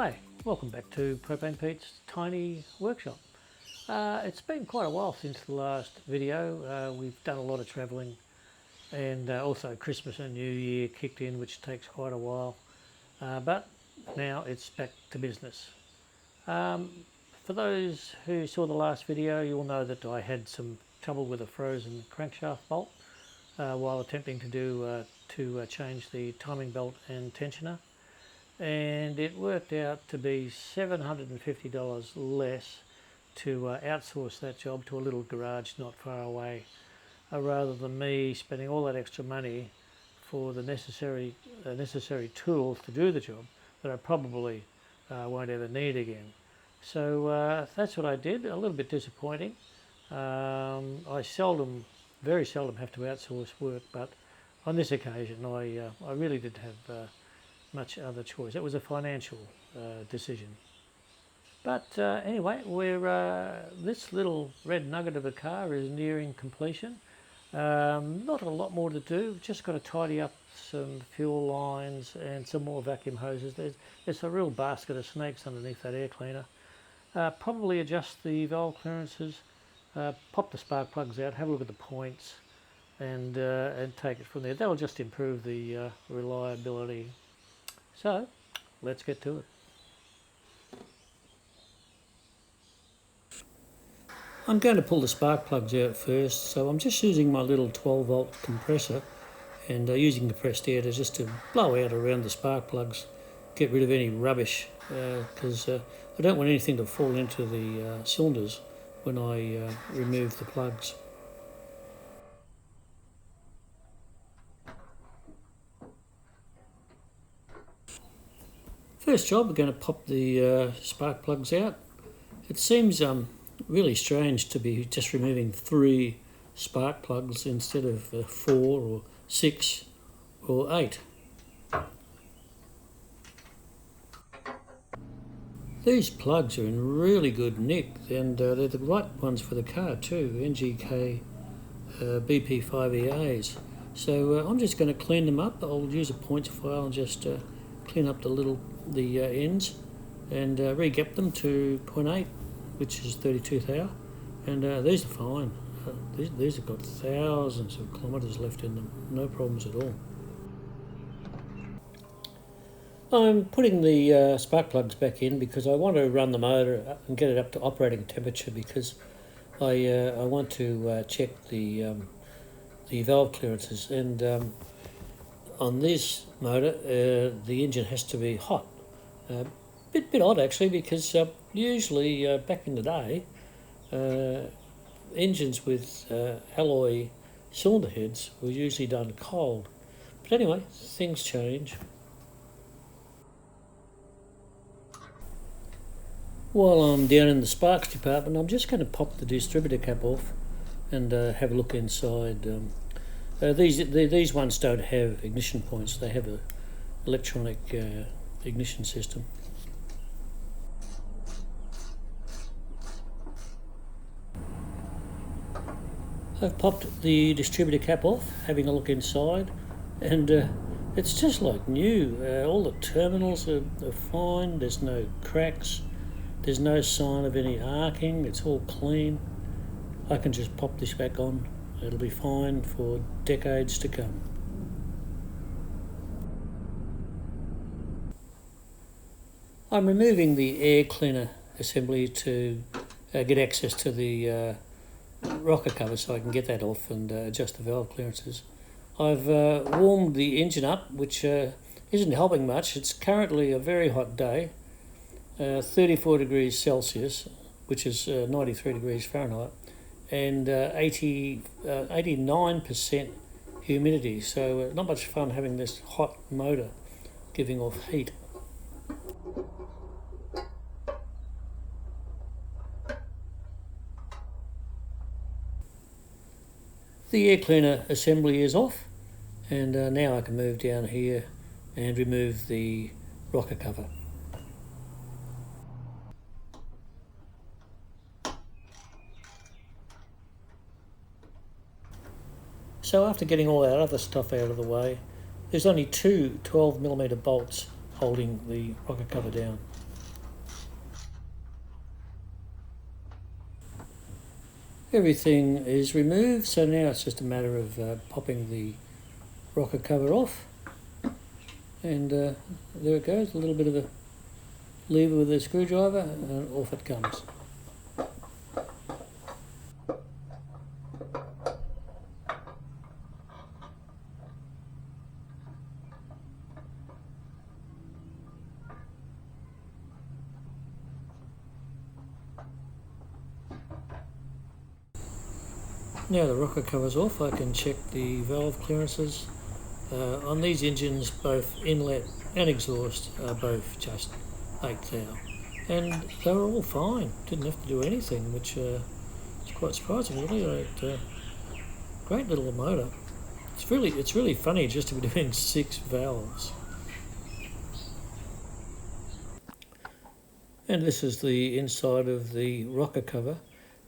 Hi, welcome back to Propane Pete's Tiny Workshop. It's been quite a while since the last video. We've done a lot of travelling, and also Christmas and New Year kicked in, which takes quite a while. But now it's back to business. For those who saw the last video, you'll know that I had some trouble with a frozen crankshaft bolt while attempting to change the timing belt and tensioner. And it worked out to be $750 less to outsource that job to a little garage not far away, rather than me spending all that extra money for the necessary tools to do the job that I probably won't ever need again. So that's what I did. A little bit disappointing. I very seldom have to outsource work, but on this occasion I really did have much other choice. It was a financial decision. But anyway, this little red nugget of a car is nearing completion. Not a lot more to do, just got to tidy up some fuel lines and some more vacuum hoses. There's a real basket of snakes underneath that air cleaner. Probably adjust the valve clearances, pop the spark plugs out, have a look at the points, and take it from there. That'll just improve the reliability. So, let's get to it. I'm going to pull the spark plugs out first, so I'm just using my little 12 volt compressor and using compressed air to blow out around the spark plugs, get rid of any rubbish, because I don't want anything to fall into the cylinders when I remove the plugs. First job, we're going to pop the spark plugs out. It seems really strange to be just removing 3 spark plugs instead of 4 or 6 or 8. These plugs are in really good nick, and they're the right ones for the car too, NGK BP5EAs. So I'm just going to clean them up. I'll use a points file and just clean up the ends and re-gap them to 0.8, which is 32 thou, and these are fine. These have got thousands of kilometres left in them, no problems at all. I'm putting the spark plugs back in because I want to run the motor and get it up to operating temperature, because I want to check the valve clearances, and on this motor the engine has to be hot. Bit odd actually, because usually back in the day engines with alloy cylinder heads were usually done cold. But anyway, things change. While I'm down in the sparks department, I'm just going to pop the distributor cap off and have a look inside. These ones don't have ignition points, they have an electronic ignition system. I've popped the distributor cap off, having a look inside, and it's just like new. All the terminals are fine, there's no cracks, there's no sign of any arcing, it's all clean. I can just pop this back on, it'll be fine for decades to come. I'm removing the air cleaner assembly to get access to the rocker cover so I can get that off and adjust the valve clearances. I've warmed the engine up, which isn't helping much. It's currently a very hot day, 34 degrees Celsius, which is 93 degrees Fahrenheit, and 89% humidity, so not much fun having this hot motor giving off heat. The air cleaner assembly is off, and now I can move down here and remove the rocker cover. So after getting all that other stuff out of the way, there's only 2 12mm bolts holding the rocker cover down. Everything is removed, so now it's just a matter of popping the rocker cover off, and there it goes, a little bit of a lever with a screwdriver, and off it comes. Now the rocker cover's off, I can check the valve clearances. On these engines, both inlet and exhaust are both just 8 thou, and they were all fine. Didn't have to do anything, which is quite surprising, really. Great little motor. It's really funny just to be doing 6 valves. And this is the inside of the rocker cover.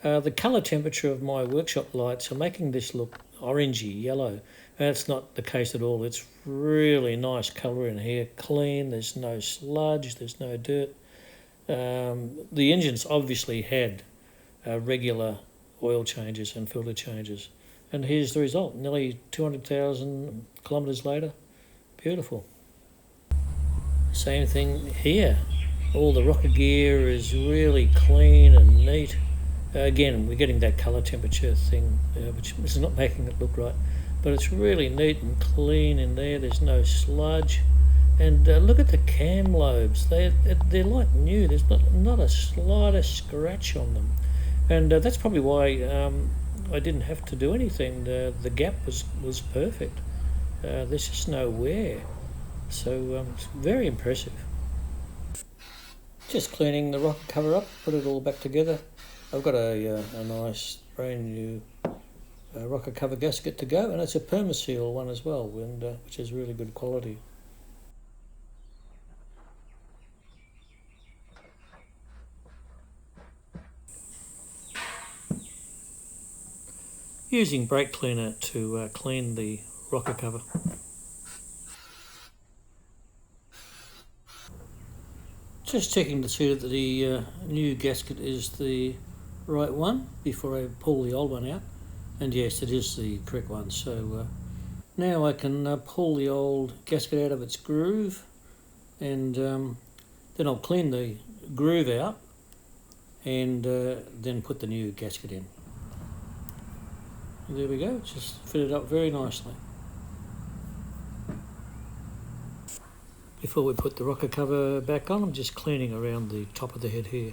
The colour temperature of my workshop lights are making this look orangey yellow. That's not the case at all. It's really nice colour in here, clean, there's no sludge, there's no dirt. The engine's obviously had regular oil changes and filter changes. And here's the result, nearly 200,000 kilometres later. Beautiful. Same thing here. All the rocker gear is really clean and neat. Again, we're getting that colour temperature thing, which is not making it look right, but it's really neat and clean in there. There's no sludge, and look at the cam lobes. They're like new. There's not a slightest scratch on them, and that's probably why I didn't have to do anything. The gap was perfect. There's just no wear, so it's very impressive. Just cleaning the rocker cover up, put it all back together. I've got a nice brand new rocker cover gasket to go, and it's a Permaseal one as well, and which is really good quality. Using brake cleaner to clean the rocker cover. Just checking to see that the new gasket is the right one before I pull the old one out, and yes, it is the correct one. So now I can pull the old gasket out of its groove, and then I'll clean the groove out and then put the new gasket in. And there we go, just fitted up very nicely. Before we put the rocker cover back on, I'm just cleaning around the top of the head here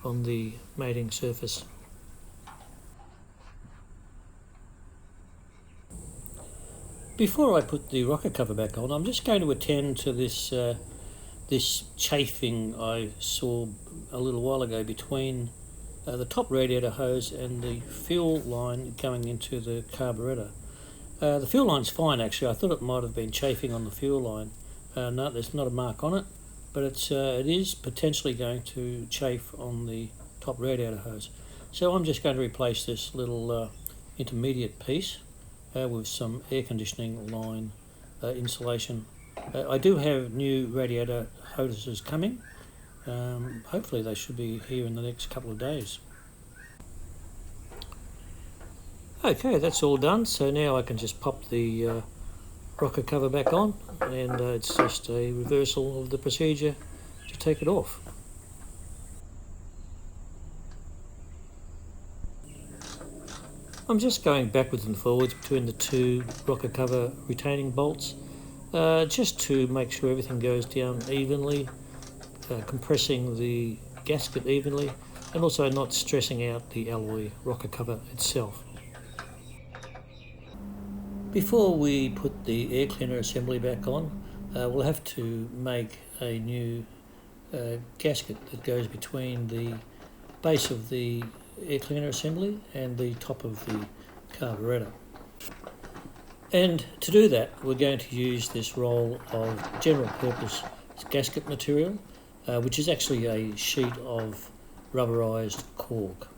on the mating surface. Before I put the rocker cover back on, I'm just going to attend to this this chafing I saw a little while ago between the top radiator hose and the fuel line going into the carburettor. The fuel line's fine actually. I thought it might have been chafing on the fuel line. No, there's not a mark on it, but it is potentially going to chafe on the top radiator hose. So I'm just going to replace this little intermediate piece with some air conditioning line insulation. I do have new radiator hoses coming. Hopefully they should be here in the next couple of days. Okay, that's all done, so now I can just pop the rocker cover back on, and it's just a reversal of the procedure to take it off. I'm just going backwards and forwards between the two rocker cover retaining bolts just to make sure everything goes down evenly, compressing the gasket evenly, and also not stressing out the alloy rocker cover itself. Before we put the air cleaner assembly back on, we'll have to make a new gasket that goes between the base of the air cleaner assembly and the top of the carburettor. And to do that, we're going to use this roll of general purpose gasket material, which is actually a sheet of rubberized cork.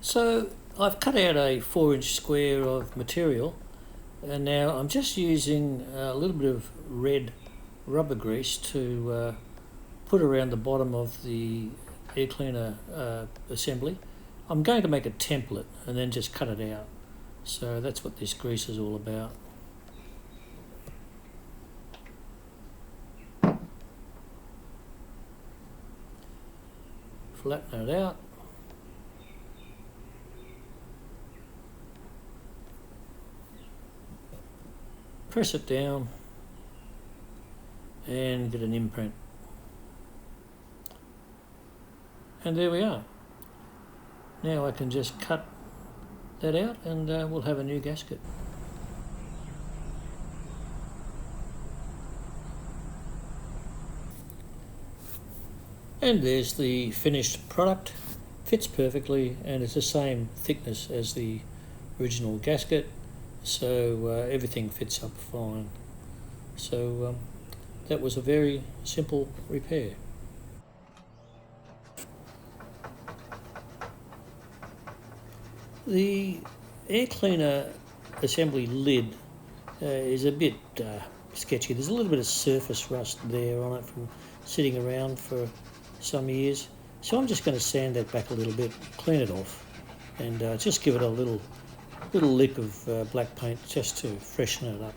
So I've cut out a 4-inch square of material, and now I'm just using a little bit of red rubber grease to put around the bottom of the air cleaner assembly. I'm going to make a template and then just cut it out. So that's what this grease is all about. Flatten it out. Press it down and get an imprint. And there we are. Now I can just cut that out and we'll have a new gasket. And there's the finished product. Fits perfectly and it's the same thickness as the original gasket, so everything fits up fine. So that was a very simple repair. The air cleaner assembly lid is a bit sketchy. There's a little bit of surface rust there on it from sitting around for some years. So I'm just going to sand that back a little bit, clean it off, and just give it a little lick of black paint just to freshen it up.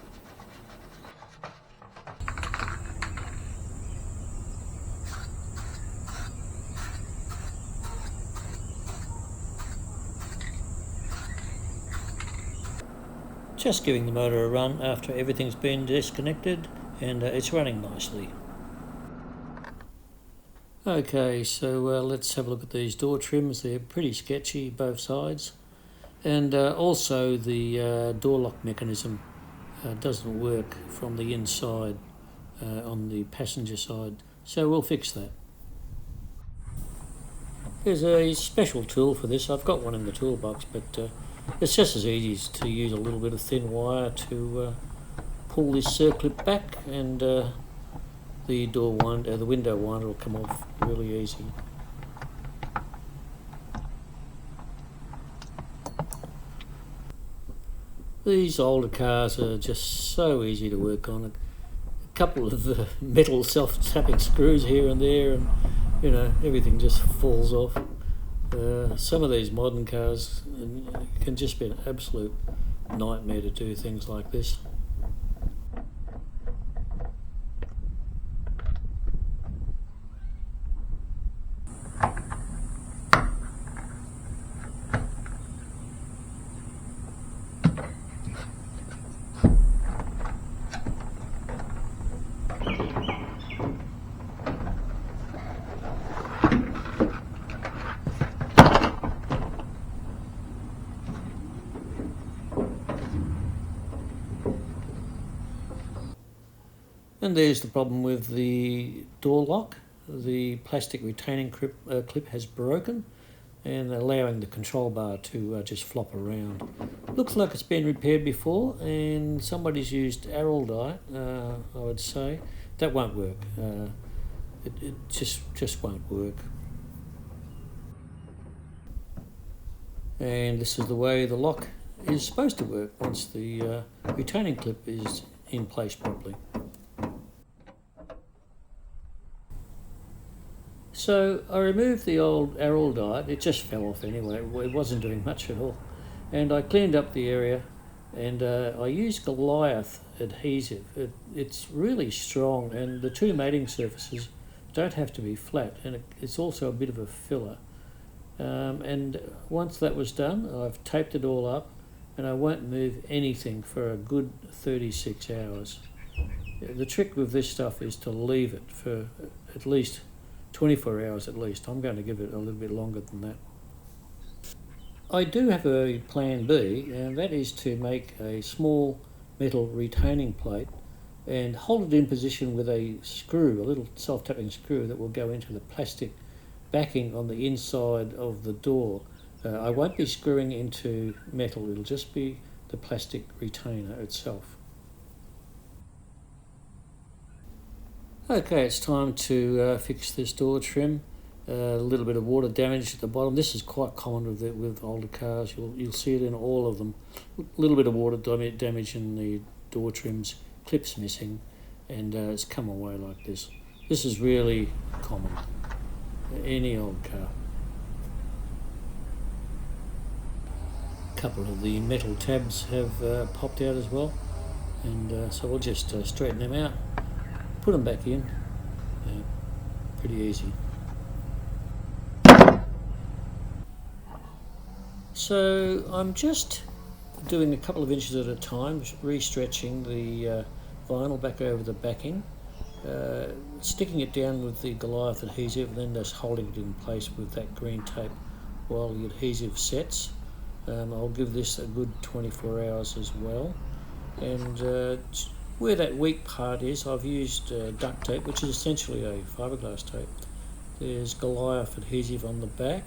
Just giving the motor a run after everything's been disconnected, and it's running nicely. Okay, so let's have a look at these door trims. They're pretty sketchy, both sides. And also the door lock mechanism doesn't work from the inside on the passenger side. So we'll fix that. There's a special tool for this. I've got one in the toolbox, but it's just as easy as to use a little bit of thin wire to pull this circlip back, and the window winder will come off really easy. These older cars are just so easy to work on. A couple of metal self-tapping screws here and there, and you know, everything just falls off. Some of these modern cars can just be an absolute nightmare to do things like this. And there's the problem with the door lock. The plastic retaining clip has broken and allowing the control bar to just flop around. Looks like it's been repaired before, and somebody's used araldite, I would say. That won't work. It just won't work. And this is the way the lock is supposed to work once the retaining clip is in place properly. So I removed the old araldite. It just fell off anyway. It wasn't doing much at all. And I cleaned up the area, and I used Goliath adhesive. It's really strong, and the two mating surfaces don't have to be flat, and it's also a bit of a filler. And once that was done, I've taped it all up, and I won't move anything for a good 36 hours. The trick with this stuff is to leave it for at least 24 hours at least. I'm going to give it a little bit longer than that. I do have a plan B, and that is to make a small metal retaining plate and hold it in position with a screw, a little self-tapping screw that will go into the plastic backing on the inside of the door. I won't be screwing into metal, it'll just be the plastic retainer itself. Okay, it's time to fix this door trim, a little bit of water damage at the bottom. This is quite common with older cars. You'll see it in all of them. A little bit of water damage in the door trims, clips missing, and it's come away like this. This is really common. Any old car. A couple of the metal tabs have popped out as well, and so we'll just straighten them out, put them back in. Pretty easy. So I'm just doing a couple of inches at a time, re-stretching the vinyl back over the backing, sticking it down with the Goliath adhesive, and then just holding it in place with that green tape while the adhesive sets. I'll give this a good 24 hours as well. And where that weak part is, I've used duct tape, which is essentially a fiberglass tape. There's Goliath adhesive on the back,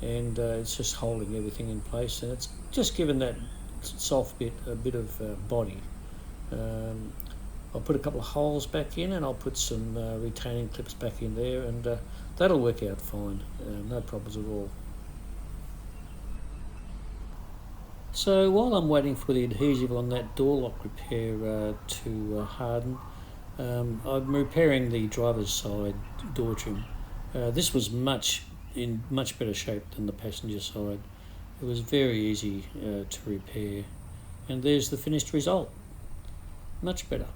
and it's just holding everything in place, and it's just given that soft bit a bit of body. I'll put a couple of holes back in, and I'll put some retaining clips back in there, and that'll work out fine. No problems at all. So while I'm waiting for the adhesive on that door lock repair to harden, I'm repairing the driver's side door trim. This was in much better shape than the passenger side. It was very easy to repair, and there's the finished result. Much better.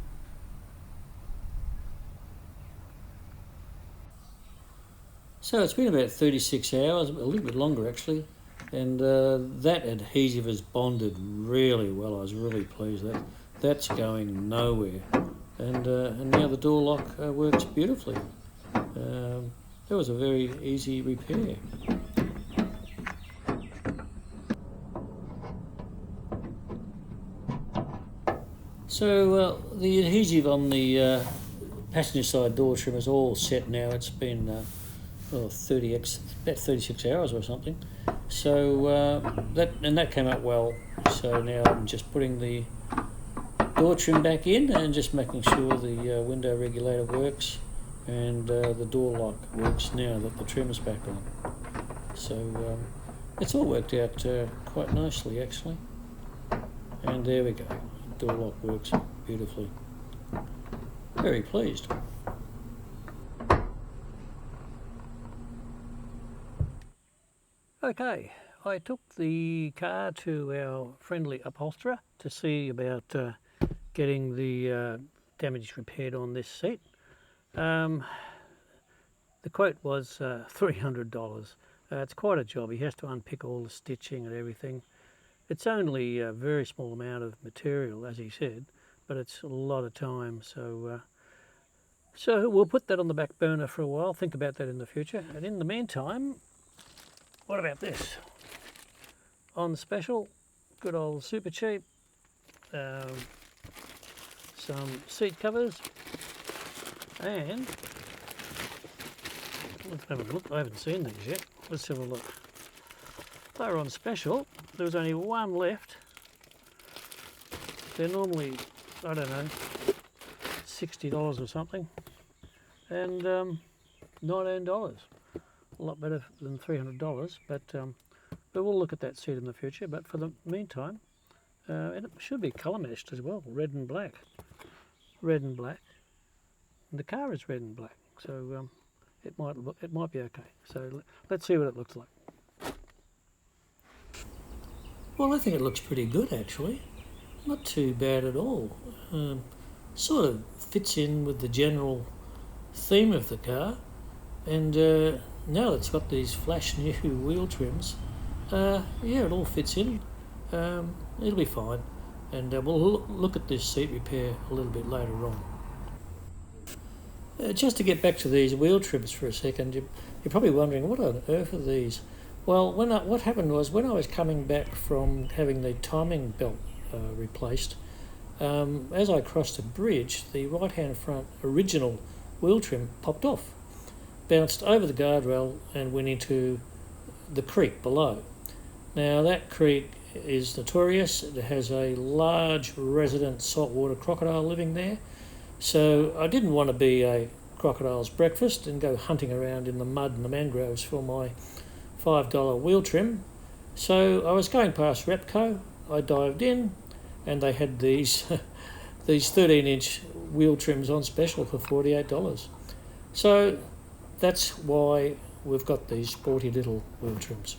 So it's been about 36 hours, a little bit longer actually, and that adhesive has bonded really well. I was really pleased. That's going nowhere, and now the door lock works beautifully. That was a very easy repair. So the adhesive on the passenger side door trim is all set now. It's been about 36 hours or something. So that came out well. So now I'm just putting the door trim back in and just making sure the window regulator works, and the door lock works now that the trim's back on. So it's all worked out quite nicely actually. And there we go. Door lock works beautifully. Very pleased. Okay, I took the car to our friendly upholsterer to see about getting the damage repaired on this seat. The quote was $300. It's quite a job. He has to unpick all the stitching and everything. It's only a very small amount of material, as he said, but it's a lot of time. So we'll put that on the back burner for a while, think about that in the future. And in the meantime, what about this? On special, good old super cheap, some seat covers, and let's have a look. I haven't seen these yet. Let's have a look. They were on special. There was only one left. They're normally, I don't know, $60 or something, and $19. A lot better than $300, but we'll look at that seat in the future. But for the meantime, it should be colour matched as well, red and black. Red and black. And the car is red and black, so it might be okay. So let's see what it looks like. Well, I think it looks pretty good actually. Not too bad at all. Sort of fits in with the general theme of the car, and now it's got these flash new wheel trims. Yeah, it all fits in. It'll be fine, and we'll look at this seat repair a little bit later on. Just to get back to these wheel trims for a second, you're probably wondering, what on earth are these? Well, what happened was, when I was coming back from having the timing belt replaced, as I crossed a bridge, the right-hand front original wheel trim popped off, bounced over the guardrail and went into the creek below. Now that creek is notorious. It has a large resident saltwater crocodile living there, so I didn't want to be a Crocodiles breakfast and go hunting around in the mud and the mangroves for my $5 wheel trim. So I was going past Repco, I dived in, and they had these these 13-inch wheel trims on special for $48. So that's why we've got these sporty little wheel trims.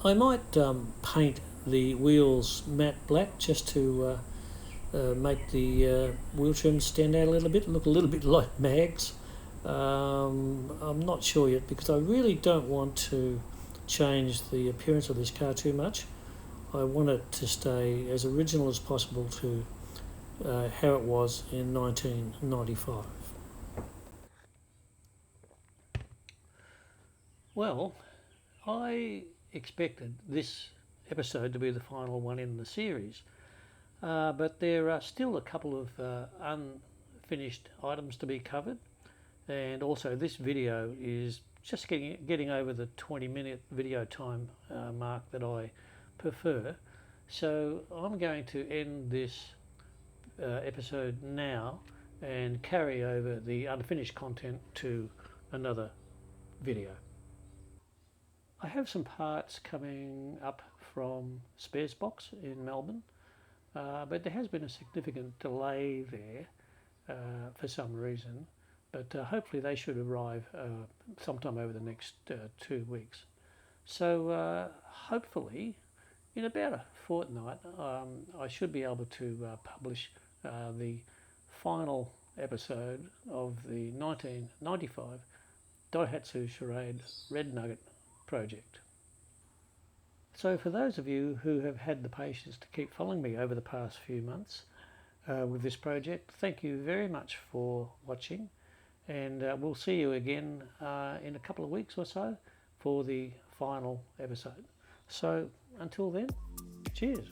I might paint the wheels matte black just to make the wheel trims stand out a little bit, look a little bit like mags. I'm not sure yet because I really don't want to change the appearance of this car too much. I want it to stay as original as possible to how it was in 1995. Well, I expected this episode to be the final one in the series, but there are still a couple of unfinished items to be covered, and also this video is just getting over the 20-minute video time mark that I prefer. So I'm going to end this episode now and carry over the unfinished content to another video. I have some parts coming up from Spares Box in Melbourne, but there has been a significant delay there for some reason, but hopefully they should arrive sometime over the next 2 weeks. So hopefully in about a fortnight I should be able to publish the final episode of the 1995 Daihatsu Charade Red Nugget Project. So for those of you who have had the patience to keep following me over the past few months with this project, thank you very much for watching, and we'll see you again in a couple of weeks or so for the final episode. So until then, cheers.